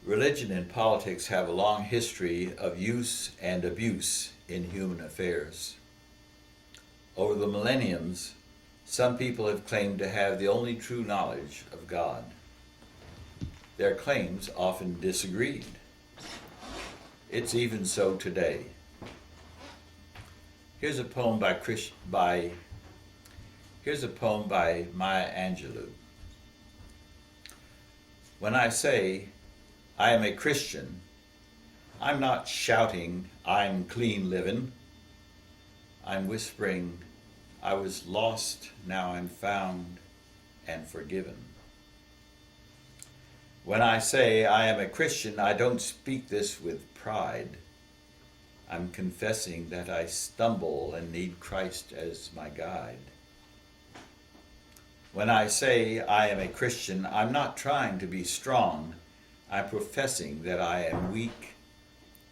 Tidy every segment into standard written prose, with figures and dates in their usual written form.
Religion and politics have a long history of use and abuse in human affairs. Over the millenniums, some people have claimed to have the only true knowledge of God. Their claims often disagreed. It's even so today. Here's a poem by Maya Angelou. When I say I am a Christian, I'm not shouting I'm clean livin'. I'm whispering I was lost, now I'm found and forgiven. When I say I am a Christian, I don't speak this with pride. I'm confessing that I stumble and need Christ as my guide. When I say I am a Christian, I'm not trying to be strong. I'm professing that I am weak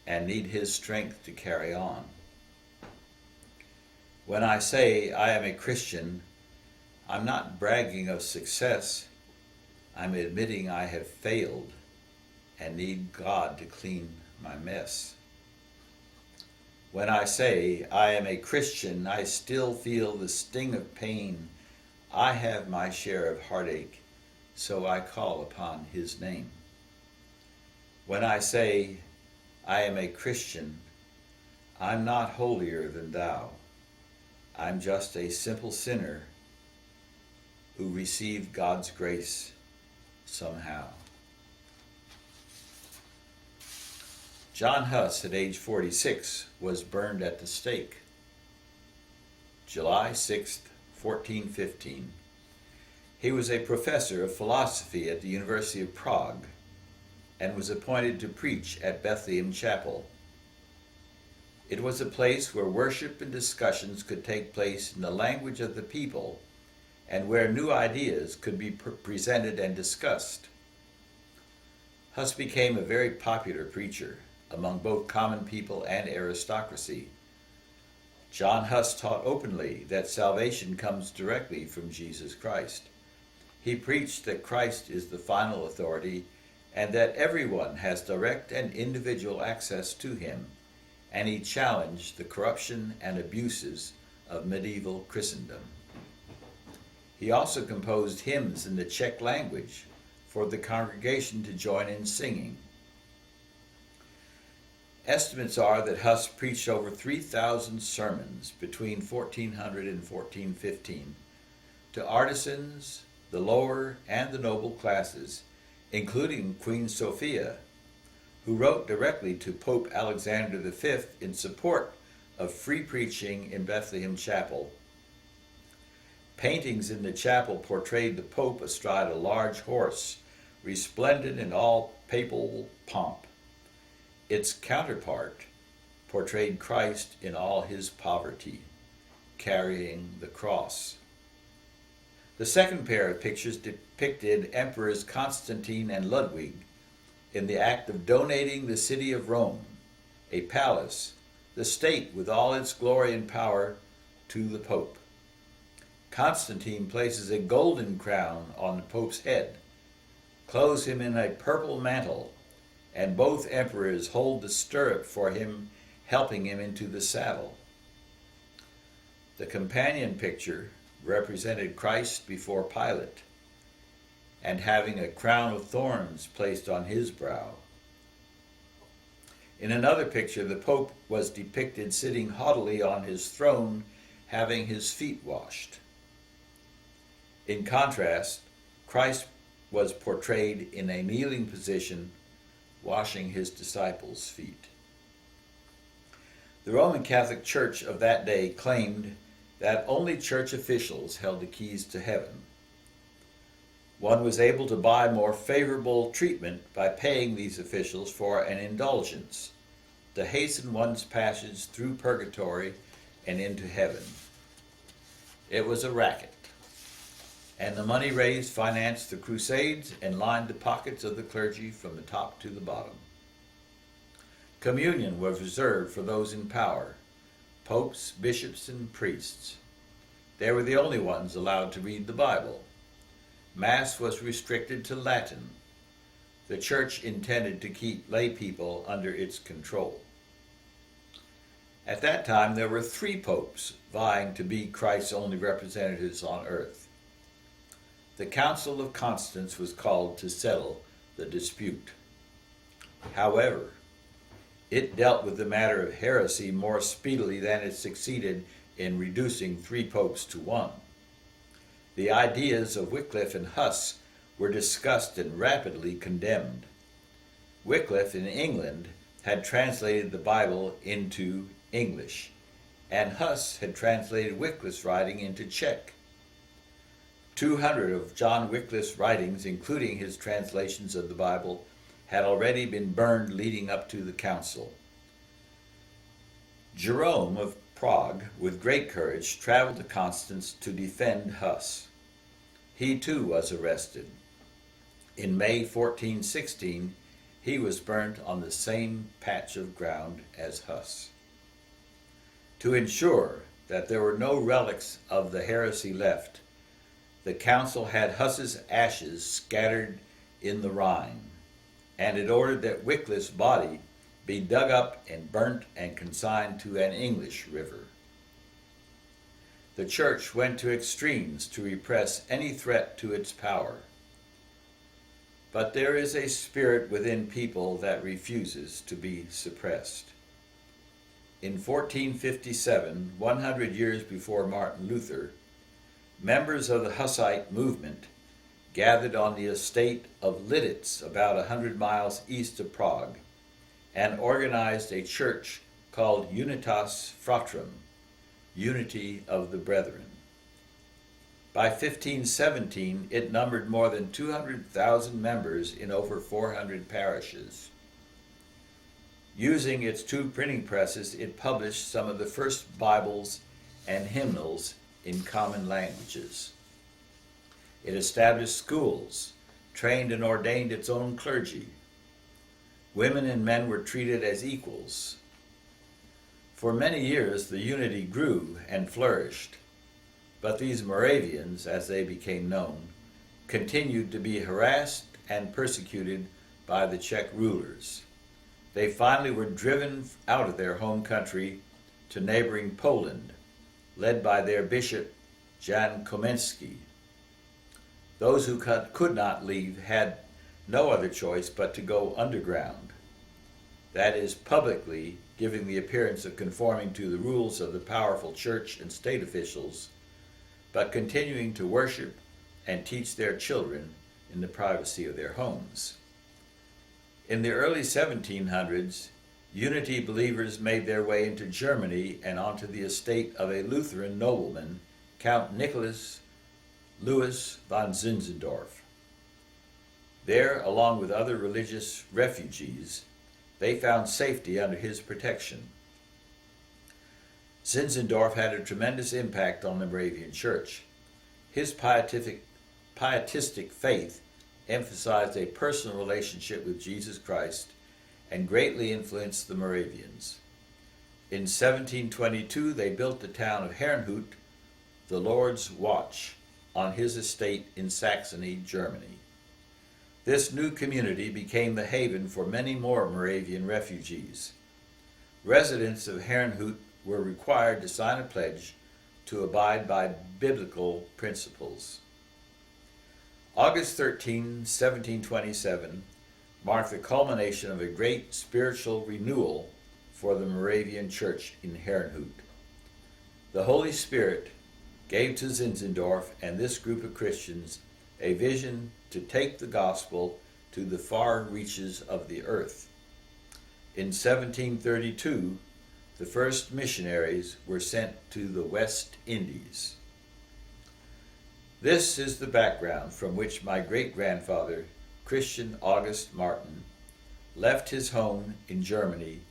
and need His strength to carry on. When I say I am a Christian, I'm not bragging of success. I'm admitting I have failed and need God to clean my mess. When I say I am a Christian, I still feel the sting of pain. I have my share of heartache, so I call upon His name. When I say I am a Christian, I'm not holier than thou. I'm just a simple sinner who received God's grace somehow. John Huss, at age 46, was burned at the stake. July 6th, 1415. He was a professor of philosophy at the University of Prague and was appointed to preach at Bethlehem Chapel. It was a place where worship and discussions could take place in the language of the people and where new ideas could be presented and discussed. Huss became a very popular preacher among both common people and aristocracy. John Huss taught openly that salvation comes directly from Jesus Christ. He preached that Christ is the final authority and that everyone has direct and individual access to Him, and he challenged the corruption and abuses of medieval Christendom. He also composed hymns in the Czech language for the congregation to join in singing. Estimates are that Huss preached over 3,000 sermons between 1400 and 1415 to artisans, the lower and the noble classes, including Queen Sophia, who wrote directly to Pope Alexander V in support of free preaching in Bethlehem Chapel. Paintings in the chapel portrayed the Pope astride a large horse, resplendent in all papal pomp. Its counterpart portrayed Christ in all His poverty, carrying the cross. The second pair of pictures depicted Emperors Constantine and Ludwig in the act of donating the city of Rome, a palace, the state with all its glory and power, to the Pope. Constantine places a golden crown on the Pope's head, clothes him in a purple mantle, and both emperors hold the stirrup for him, helping him into the saddle. The companion picture represented Christ before Pilate and having a crown of thorns placed on his brow. In another picture, the Pope was depicted sitting haughtily on his throne, having his feet washed. In contrast, Christ was portrayed in a kneeling position, washing his disciples' feet. The Roman Catholic Church of that day claimed that only church officials held the keys to heaven. One was able to buy more favorable treatment by paying these officials for an indulgence to hasten one's passage through purgatory and into heaven. It was a racket, and the money raised financed the crusades and lined the pockets of the clergy from the top to the bottom. Communion was reserved for those in power, popes, bishops, and priests. They were the only ones allowed to read the Bible. Mass was restricted to Latin. the church intended to keep lay people under its control. At that time, there were 3 popes vying to be Christ's only representatives on earth. The Council of Constance was called to settle the dispute. However, it dealt with the matter of heresy more speedily than it succeeded in reducing 3 popes to 1. The ideas of Wycliffe and Huss were discussed and rapidly condemned. Wycliffe in England had translated the Bible into English, and Huss had translated Wycliffe's writing into Czech. 200 of John Wycliffe's writings, including his translations of the Bible, had already been burned leading up to the council. Jerome of Prague, with great courage, traveled to Constance to defend Huss. He too was arrested. In May 1416, he was burnt on the same patch of ground as Huss. To ensure that there were no relics of the heresy left, the council had Huss's ashes scattered in the Rhine, and it ordered that Wycliffe's body be dug up and burnt and consigned to an English river. The church went to extremes to repress any threat to its power. But there is a spirit within people that refuses to be suppressed. In 1457, 100 years before Martin Luther, members of the Hussite movement gathered on the estate of Lidditz, about 100 miles east of Prague, and organized a church called Unitas Fratrum, Unity of the Brethren. By 1517, it numbered more than 200,000 members in over 400 parishes. Using its 2 printing presses, it published some of the first Bibles and hymnals in common languages. It established schools, trained and ordained its own clergy. Women and men were treated as equals. For many years, the unity grew and flourished, but these Moravians, as they became known, continued to be harassed and persecuted by the Czech rulers. They finally were driven out of their home country to neighboring Poland, led by their bishop, Jan Komensky. Those who could not leave had no other choice but to go underground, that is, publicly giving the appearance of conforming to the rules of the powerful church and state officials, but continuing to worship and teach their children in the privacy of their homes. In the early 1700s, Unity believers made their way into Germany and onto the estate of a Lutheran nobleman, Count Nicholas Louis von Zinzendorf. There, along with other religious refugees, they found safety under his protection. Zinzendorf had a tremendous impact on the Moravian Church. His pietistic faith emphasized a personal relationship with Jesus Christ and greatly influenced the Moravians. In 1722, they built the town of Herrnhut, the Lord's Watch, on his estate in Saxony, Germany. This new community became the haven for many more Moravian refugees. Residents of Herrnhut were required to sign a pledge to abide by biblical principles. August 13, 1727, marked the culmination of a great spiritual renewal for the Moravian Church in Herrnhut. The Holy Spirit gave to Zinzendorf and this group of Christians a vision to take the gospel to the far reaches of the earth. In 1732, the first missionaries were sent to the West Indies. This is the background from which my great-grandfather, Christian August Martin, left his home in Germany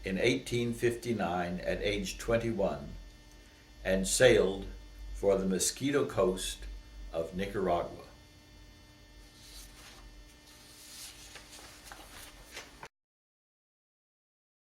in 1859 at age 21 and sailed for the Mosquito Coast of Nicaragua.